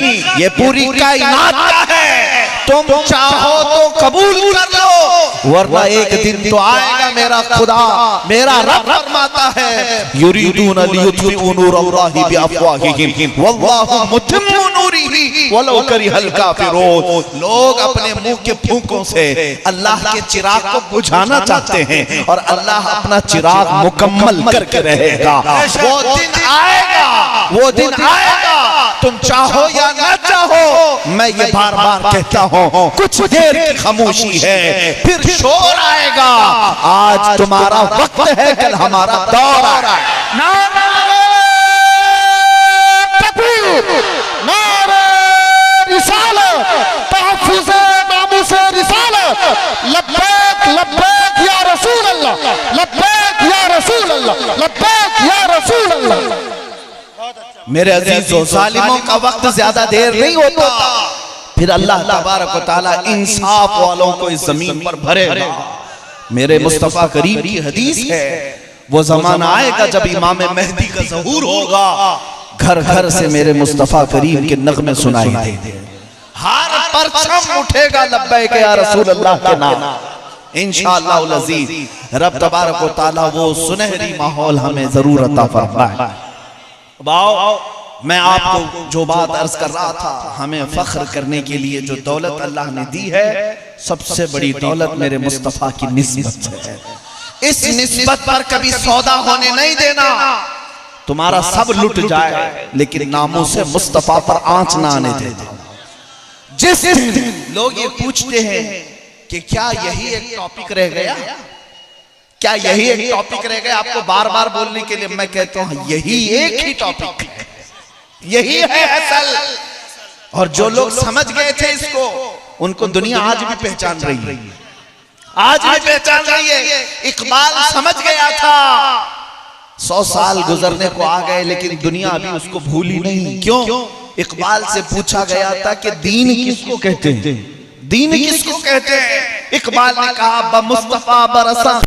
ये पूरी कायनात का है। तुम चाहो तो कबूल कर लो, वरना एक दिन तो आएगा मेरा खुदा, मेरा रब फरमाता है युरीदून लियुत्फिउ नूरल्लाहि बिअफ़वाहिहिम वल्लाहु मुतिम्मु नूरिही वलौ करिहल काफिरून। लोग अपने मुंह के फूंकों से अल्लाह के चिराग को बुझाना चाहते हैं और अल्लाह अपना चिराग मुकम्मल करके रहेगा। वो दिन आएगा, वो दिन आएगा, तुम चाहो या ना चाहो। मैं ये बार बार कहता हूँ, कुछ देर की खामोशी है, फिर शोर आएगा। आज तुम्हारा वक्त है, कल हमारा दौर आएगा। नारे तकबीर, नारे रिसालत, तहफ्फुज़े नामुसे रिसालत, लब्बैक लब्बैक या रसूल अल्लाह, लब्बैक या रसूल अल्लाह, लब्बैक या रसूल अल्लाह। मेरे अजीजों, जालिमों का वक्त ज्यादा देर नहीं होता, फिर अल्लाह तबारक व तआला इंसाफ वालों को इस जमीन पर भरेगा। मेरे मुस्तफा करीम की हदीस है, वो जमाना आएगा जब इमाम मेहदी का ज़हूर होगा, घर घर से मेरे मुस्तफा करीम के नगमे सुनाई देंगे, हर परचम उठेगा लब्बैक या रसूल अल्लाह के नाम। इंशाअल्लाह अज़ीज़ रब तबारक व तआला वो सुनहरी माहौल हमें जरूर अता फरमाए। मैं आपको जो बात अर्ज कर रहा था, हमें फख्र करने के लिए जो दौलत अल्लाह ने दी है, सबसे बड़ी दौलत मेरे मुस्तफा की निस्बत है। इस निस्बत पर कभी सौदा होने नहीं देना। तुम्हारा सब लुट जाए लेकिन नामों से मुस्तफा पर आंच ना आने देना। जिस दिन लोग ये पूछते हैं कि क्या यही एक टॉपिक रह गया, क्या यही एक टॉपिक रह गया आपको बार बार बोलने के लिए, मैं कहता हूं यही एक ही टॉपिक है, यही है असल। और जो लोग समझ गए थे इसको, उनको दुनिया आज भी पहचान रही है, आज भी पहचान रही है। इकबाल समझ गया था, 100 साल गुजरने को आ गए लेकिन दुनिया अभी उसको भूली नहीं। क्यों? इकबाल से पूछा गया था कि दीन किसको कहते हैं, दीन किसको कहते हैं। इकबाल ने कहा बमुस्तफा बरसा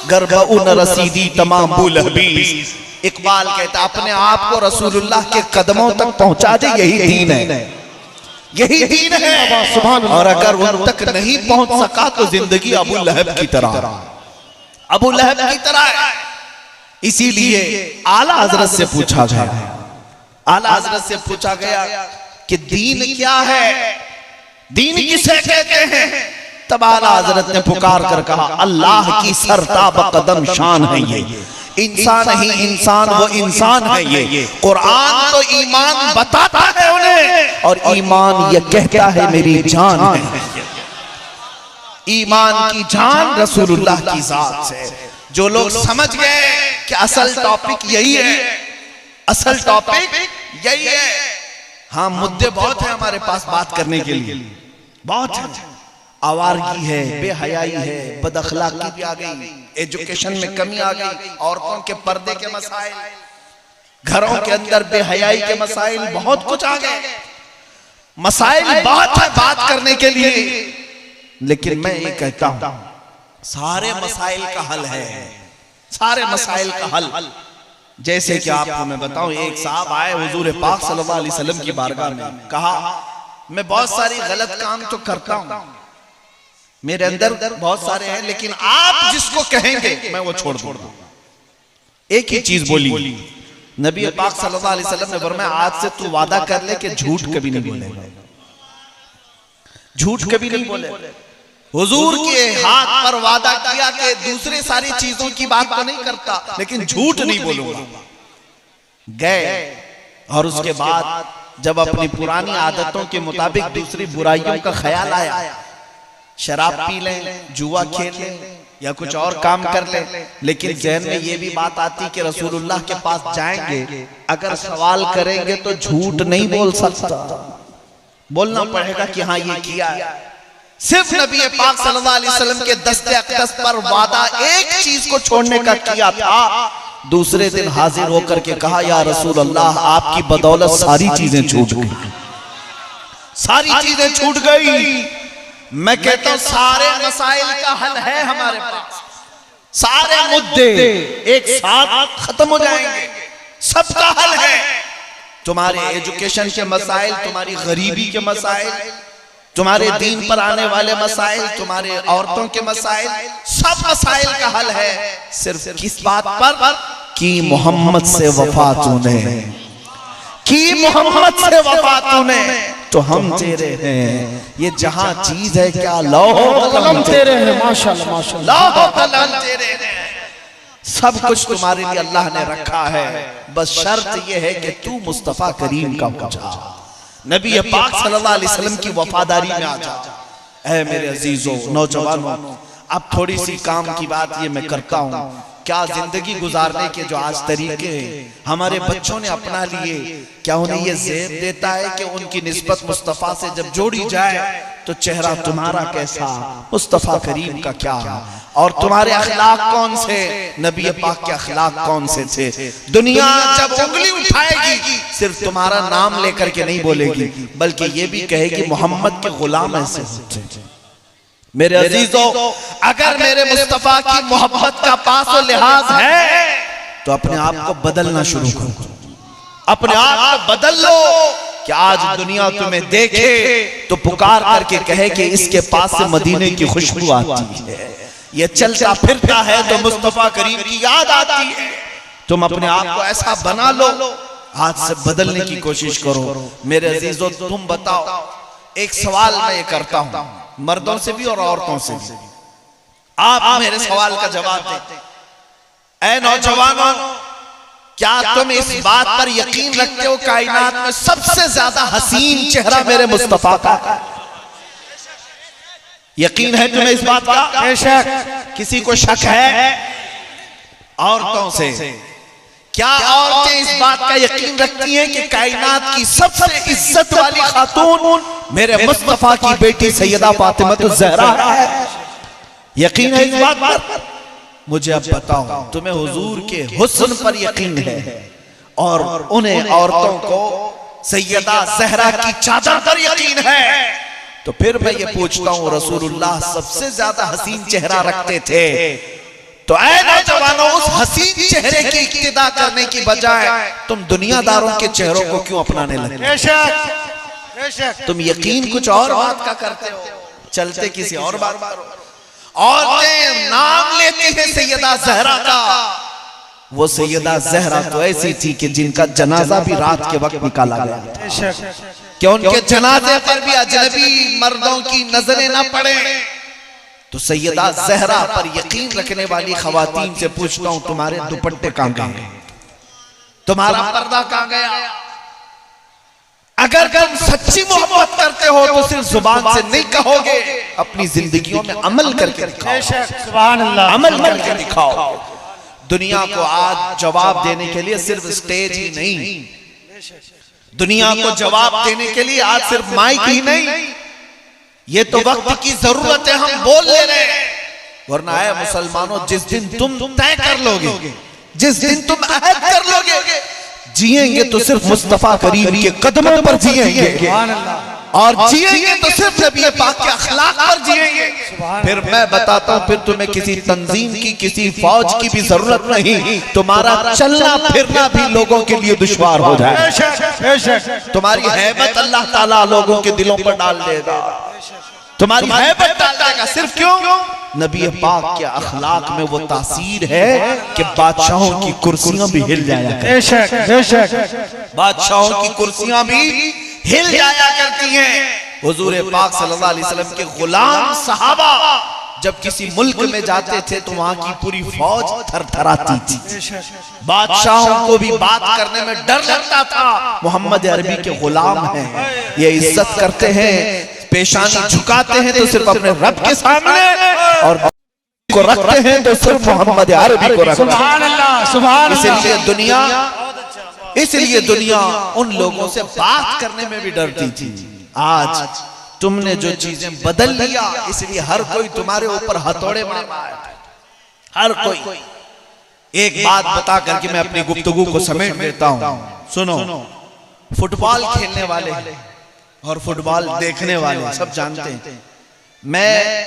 गर्बउन रसीदी तमाम बुलहबीस। इकबाल कहता अपने आप को रसूलुल्लाह के कदमों तक पहुंचा दे, यही दीन है, यही दीन है। और अगर उन तक नहीं पहुंच सका तो जिंदगी अबू लहब की तरह, अबू लहब की तरह है। इसीलिए आला हजरत से पूछा गया, आला हजरत से पूछा गया कि दीन क्या है, दीन किसे कहते हैं। तब आला हजरत ने पुकार कर कहा अल्लाह की सरताब कदम शान है ये, इंसान ही इंसान वो इंसान है ये। कुरान तो ईमान बताता है उन्हें, और ईमान ये कहता है मेरी जान है। ईमान की जान रसूलुल्लाह की जात से। जो लोग समझ गए कि असल टॉपिक यही है, असल टॉपिक यही है। हाँ, मुद्दे बहुत है हमारे पास बात करने के लिए, बहुत है। आवारगी है, बेहयाई है, बदअखलाकी भी आ गई, एजुकेशन में कमी आ गई, औरतों के पर्दे के मसाइल, घरों के अंदर बेहयाई के मसाइल, बहुत कुछ आ गए। मसाइल बहुत है बात करने के लिए, लेकिन मैं ये कहता हूं सारे मसाइल का हल है, सारे मसाइल का हल। जैसे कि आपको मैं बताऊं, एक साहब आए हुजूर पाक सल्लल्लाहु अलैहि वसल्लम की बारगाह में, कहा मैं बहुत सारी गलत काम तो करता हूं, मेरे अंदर बहुत सारे हैं, लेकिन आप जिसको कहेंगे मैं वो छोड़ दूंगा। एक ही चीज बोली नबी पाक सल्लल्लाहु अलैहि वसल्लम ने फरमाया आज से तू वादा कर ले कि झूठ कभी नहीं बोलेगा, झूठ कभी नहीं बोले। हुजूर के हाथ पर वादा किया कि दूसरे सारी चीजों की बात तो नहीं करता, लेकिन झूठ नहीं बोलूंगा। गए और उसके बाद जब अपनी पुरानी आदतों के मुताबिक दूसरी बुराइयों का ख्याल आया, शराब पी लें, जुआ खेल लें या कुछ और काम कर लें, लेकिन ज़हन में ये भी बात आती कि रसूलुल्लाह के पास जाएंगे, अगर सवाल करेंगे तो झूठ नहीं बोल सकता, बोलना पड़ेगा कि हाँ ये किया है। सिर्फ नबी पाक सल्लल्लाहु अलैहि वसल्लम के दस्ते अक़दस पर वादा एक चीज को छोड़ने का किया था, दूसरे दिन हाजिर होकर के कहा या रसूल अल्लाह आपकी बदौलत सारी चीजें छूट गई, सारी चीजें छूट गई। मैं कहता हूं सारे मसाइल का हल है हमारे पास, सारे मुद्दे एक साथ खत्म हो जाएंगे, सबका हल है। तुम्हारे एजुकेशन के मसाइल, तुम्हारी गरीबी के मसाइल, तुम्हारे दीन पर आने वाले मसाइल, तुम्हारे औरतों के मसाइल, सब मसाइल का हल है सिर्फ किस बात पर कि मोहम्मद से वफा तूने, कि मोहम्मद से वफा तूने तो हम तेरे हैं। ये जहां चीज है क्या लौह कलम तेरे हैं, माशाल्लाह माशाल्लाह, लौह कलम तेरे हैं, सब कुछ तुम्हारे लिए अल्लाह ने रखा है। बस शर्त यह है कि तू मुस्तफा करीम का हो जा, नबी पाक सल्लल्लाहु अलैहि वसल्लम की वफादारी में आ जा। ऐ मेरे अजीजों नौजवानों, अब थोड़ी सी काम की बात ये मैं करता हूँ। क्या जिंदगी गुजारने के जो आज तरीके हमारे बच्चों ने अपना लिए, क्या उन्हें ये ज़ेब देता है कि उनकी निस्बत मुस्तफ़ा से जब जोड़ी जाए तो चेहरा तुम्हारा कैसा, मुस्तफ़ा करीम का क्या, और तुम्हारे अखलाक कौन से, नबी पाक के अखलाक कौन से थे। दुनिया जब उंगली उठाएगी सिर्फ तुम्हारा नाम लेकर के नहीं बोलेगी, बल्कि ये भी कहेगी मोहम्मद के गुलाम ऐसे होते। मेरे अजीजों, अगर मेरे मुस्तफा की मोहब्बत का पास और लिहाज है तो अपने आप को बदलना शुरू करो, अपने आप को बदल लो कि आज दुनिया तुम्हें देखे तो पुकार करके कहे कि इसके पास से मदीने की खुशबू आती है, ये चलता फिरता है तो मुस्तफा करीम की याद आती है। तुम अपने आप को ऐसा बना लो, आज से बदलने की कोशिश करो। मेरे अजीजों, तुम बताओ, एक सवाल मैं ये करता हूं मर्दों से भी और औरतों से भी, आप मेरे सवाल का जवाब दें। ऐ नौजवानों, क्या तुम इस बात पर यकीन रखते हो कायनात में सबसे ज्यादा हसीन चेहरा मेरे मुस्तफा का? यकीन है तुम्हें इस बात का? बेशक। किसी को शक है? औरतों से, क्या औरतें इस बात का यकीन रखती हैं कि कायनात की सबसे इज्जत वाली खातून मेरे मुस्तफा की बेटी सैयदा फातिमा ज़हरा है? यकीन है इस बात पर? मुझे अब बताओ, तुम्हें हुजूर के हुस्न पर यकीन है और उन्हें औरतों को सैयदा ज़हरा की चादर पर यकीन है, तो फिर मैं ये पूछता हूँ, रसूलुल्लाह सबसे ज्यादा हसीन चेहरा रखते थे, तो ऐ नौजवानों, उस हसीन चेहरे की इक्तिदा करने की बजाय तुम दुनियादारों के चेहरों को क्यों अपनाने लगे? बेशक तुम यकीन कुछ और बात का करते हो, चलते किसी और बात पर। औरतें नाम लेती हैं सैयदा ज़हरा का, वो सैयदा ज़हरा तो ऐसी थी कि जिनका जनाजा भी रात के वक्त निकाला गया, कि उनके जनाजे पर भी अजनबी मर्दों की नजरें न पड़े। तो सैयदा ज़हरा पर यकीन रखने वाली खवातीन से पूछता हूं, तुम्हारे दुपट्टे कहां गए, तुम्हारा पर्दा कहां गया? अगर तुम सच्ची मोहब्बत करते हो तो सिर्फ जुबान से नहीं कहोगे, अपनी जिंदगियों में अमल करके दिखाओ। सुभान अल्लाह, अमल करके दिखाओ। दुनिया को आज जवाब देने के लिए सिर्फ स्टेज ही नहीं, दुनिया को जवाब देने के लिए आज सिर्फ माइक ही नहीं, ये तो वक्त की जरूरत है, हम बोल ले रहे हैं। वरना है मुसलमानों, जिस दिन तुम तय कर लोगे, जिस दिन तुम अहद कर लोगे जिएंगे तो सिर्फ मुस्तफा करीम के कदमों पर जिएंगे, और जिएंगे तो सिर्फ नबी पाक के अखलाक पर जिएंगे। फिर मैं बताता हूं, फिर तुम्हें किसी तंजीम की, किसी फौज की भी जरूरत नहीं, तुम्हारा चलना फिरना भी लोगों के लिए दुश्वार हो जाए। तुम्हारी हैबत अल्लाह ताला लोगों के दिलों पर डाल देगा, तुम्हारी हैबत डाल देगा। सिर्फ क्यों? नबी पाक के अखलाक में वो तासीर है कि बादशाहों की कुर्सियां भी हिल जाया करती, बादशाहों की कुर्सियां भी हिल जाया करती हैं। हुजूर पाक सल्लल्लाहु अलैहि वसल्लम के गुलाम सहाबा जब किसी मुल्क में जाते थे तो वहां की पूरी फौज थरथराती थी, बादशाहों को भी बात करने में डर लगता था। मोहम्मद अरबी के गुलाम हैं, ये इज्जत करते हैं, पेशानी झुकाते हैं तो सिर्फ अपने रब के सामने, और को रखते हैं तो सिर्फ मोहम्मद अरबी को रखते हैं। सुभान अल्लाह, सुभान अल्लाह। इसलिए दुनिया उन लोगों से बात करने में भी डरती थी। आज तुमने जो चीजें बदल लिया, इसलिए हर कोई तुम्हारे ऊपर हथौड़े मार रहा है, हर कोई। एक बात बता करके मैं अपनी गुफ्तगू को समेट देता हूं, सुनो। फुटबॉल खेलने वाले और फुटबॉल देखने वाले सब जानते हैं, मैं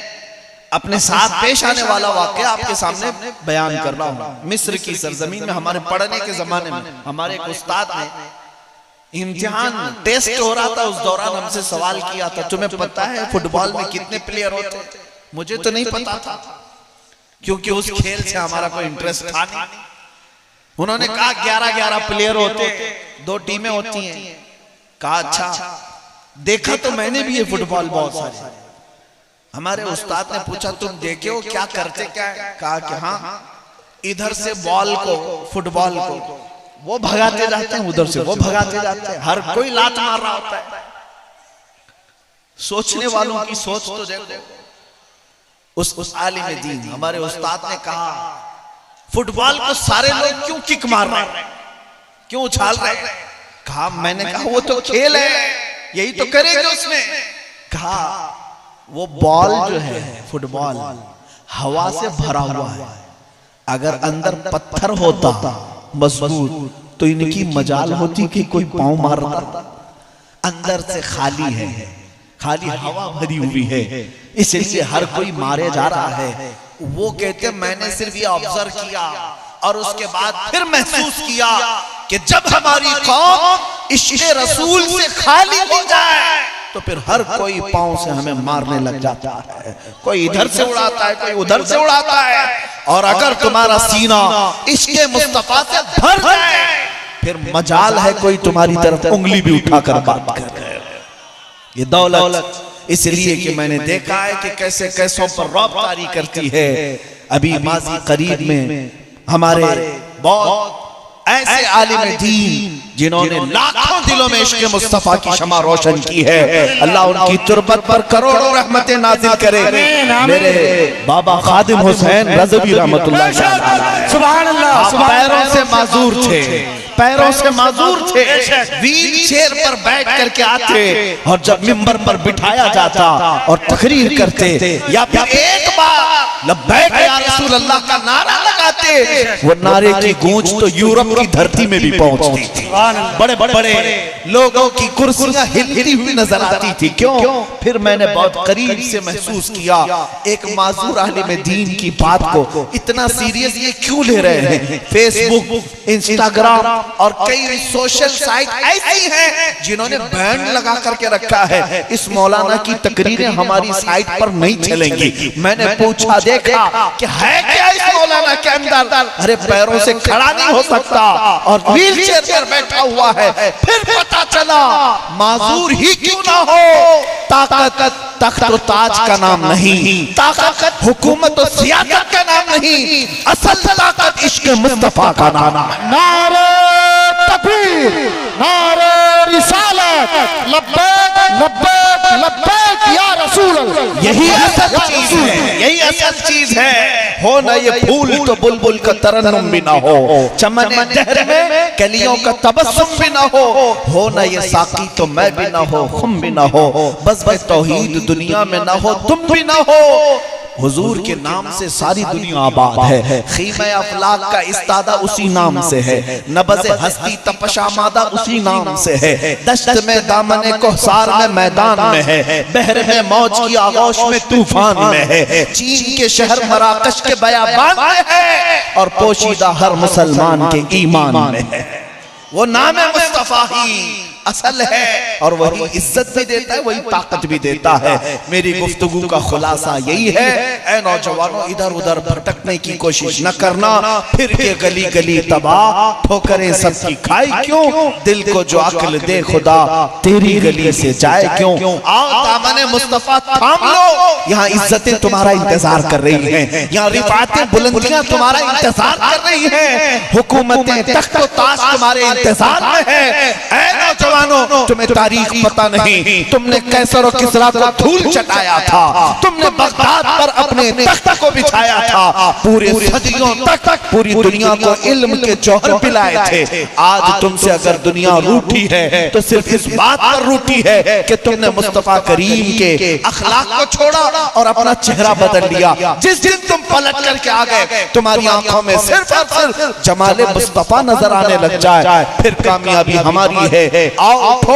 अपने साथ पेश आने वाला वाकया आपके सामने बयान कर रहा हूं। मिस्र की सरजमीन में हमारे पढ़ने के जमाने में हमारे एक उस्ताद ने इम्तिहान टेस्ट हो रहा था, उस दौरान हमसे सवाल किया था, तुम्हें पता है फुटबॉल में कितने प्लेयर होते हैं? मुझे तो नहीं पता था, क्योंकि उस खेल से हमारा कोई इंटरेस्ट था नहीं। उन्होंने कहा 11-11 प्लेयर होते, 2 टीमें होती हैं। कहा अच्छा, देखा तो मैंने भी ये फुटबॉल बहुत सारे। हमारे उस्ताद ने पूछा तुम देखे हो, क्या करते क्या है? कहा कि हाँ, इधर से बॉल को, फुटबॉल को वो भगाते जाते हैं, उधर से वो भगाते जाते हैं, हर कोई लात मार रहा होता है। सोचने वालों की सोच तो देखो। उस आलिम दीन हमारे उस्ताद ने कहा फुटबॉल को सारे लोग क्यों किक मार रहे हैं, क्यों उछाल रहे हैं? कहा मैंने कहा वो तो खेल है, यही तो करेंगे उसमें। कहा वो बॉल जो है फुटबॉल हवा से भरा हुआ है, अगर अंदर पत्थर होता मजबूत तो इनकी मजाल होती कि कोई पांव मारता। अंदर से खाली है, खाली हवा भरी हुई है, इसलिए हर कोई मारे जा रहा है। वो कहते मैंने सिर्फ ये ऑब्जर्व किया और उसके बाद फिर महसूस किया कि जब हमारी कौम इश्क़ रसूल से खाली हो जाए तो फिर हर कोई पांव से हमें मारने लग जाता है। कोई इधर से उड़ाता है, कोई उधर से उड़ाता है। और अगर तुम्हारा सीना इश्क़ मुस्तफा से भर जाए फिर मजाल है कोई तुम्हारी तरफ उंगली भी उठाकर बात करे। ये दौलत इसलिए कि मैंने देखा है कि कैसे कैसों पर रौब तारी करती है। अभी माजी करीब में हमारे बहुत ऐसे आलिम दीन जिन्होंने लाखों दिलों में इश्क़ मुस्तफा की शमा रोशन की है। अल्लाह उनकी तुरबत पर करोड़ों रहमतें नाज़िल करे। मेरे बाबा खादिम हुसैन रज़वी रहमतुल्लाह सुभान अल्लाह। पैरों से माजूर थे, पैरों से माजूर थे, व्हील चेयर पर बैठ करके आते और जब मिंबर पर बिठाया जाता और तकरीर करते या फिर एक बार लब्बैक या रसूल अल्लाह का नारा लगाते, वो नारे की गूंज तो यूरोप की धरती में भी पहुंचती थी। बड़े बड़े लोगों की कुर्सियां हिलती हुई नजर आती थी। क्यों? फिर मैंने बहुत करीब से महसूस किया एक माजूर आलिम दीन की बात को इतना सीरियस ये क्यों ले रहे हैं। फेसबुक, इंस्टाग्राम और कई सोशल साइट ऐसी हैं जिन्होंने बैंड लगा करके रखा है, इस मौलाना की तकरीरें हमारी साइट पर नहीं चलेंगी। मैंने पूछा, देखा कि है क्या इस मौलाना के अंदर? अरे पैरों से खड़ा नहीं हो सकता और व्हील चेयर पर बैठा हुआ है। फिर पता चला माजूर ही क्यों ना हो, ताकत तख्त और ताज का नाम नहीं, ताकत हुकूमत और सियासत का नाम नहीं, असल ताकत इश्क़ मुस्तफा का नाम है। नारे तकबीर, नारे रिसालत, लब्बैक लब्बैक लब्बैक या रसूल अल्लाह। यही असल चीज है, यही असल चीज है। हो ना ये फूल तो बुलबुल का तरन्नुम भी ना हो, चमन दहर में कलियों का तबस्सुम भी ना हो ना ये साकी तो मैं भी ना हो, खुम भी ना हो, बस बस तौहीद दुनिया में ना हो, तुम भी ना हो। हुजूर के नाम से सारी दुनिया आबाद है। खीमा अफलाक का इस्तादा उसी नाम से है, नबज़ हस्ती तपशा मादा उसी नाम से है, दश्त में दामने कोहसार में मैदान में है, बहर में मौज की आगोश में तूफान में है, चीन के शहर मराकश के बयाबान में है और पोशीदा हर मुसलमान के ईमान में है। वो नाम मुस्तफा ही असल है और वही इज्जत भी देता है, वही ताकत भी देता है। मेरी गुफ्तगू का खुलासा यही है, ऐ नौजवानों इधर उधर भटकने की कोशिश न करना, फिर के गली गली तबाह, ठोकरें सबकी खाई क्यों, दिल को जो अक्ल दे खुदा तेरी गली से जाए क्यों। आओ दामने मुस्तफा थाम लो, यहाँ इज्जतें तुम्हारा इंतजार कर रही हैं, यहाँ रिफातें बुलंदियां तुम्हारा इंतजार कर रही हैं, हुकूमतें तख्त व ताज तुम्हारे इंतजार में है। ऐ नौजवानों तुम्हें तारीख पता नहीं, तुमने कैसर और किसरा को धूल चटाया था, तुमने बगदाद पर अपने तख्त को बिछाया था, पूरे सदियों तक पूरी दुनिया को इल्म के जौहर पिलाए थे। आज तुमसे अगर दुनिया रूठी है तो सिर्फ इस बात पर रूठी है कि तुमने मुस्तफा करीम के अखलाक को छोड़ा और अपना चेहरा बदल लिया। जिस दिन तुम पलट करके आ गए तुम्हारी आंखों में सिर्फ और सिर्फ जमाले मुस्तफा नजर आने लग जाए, फिर कामयाबी हमारी है। आओ उठो।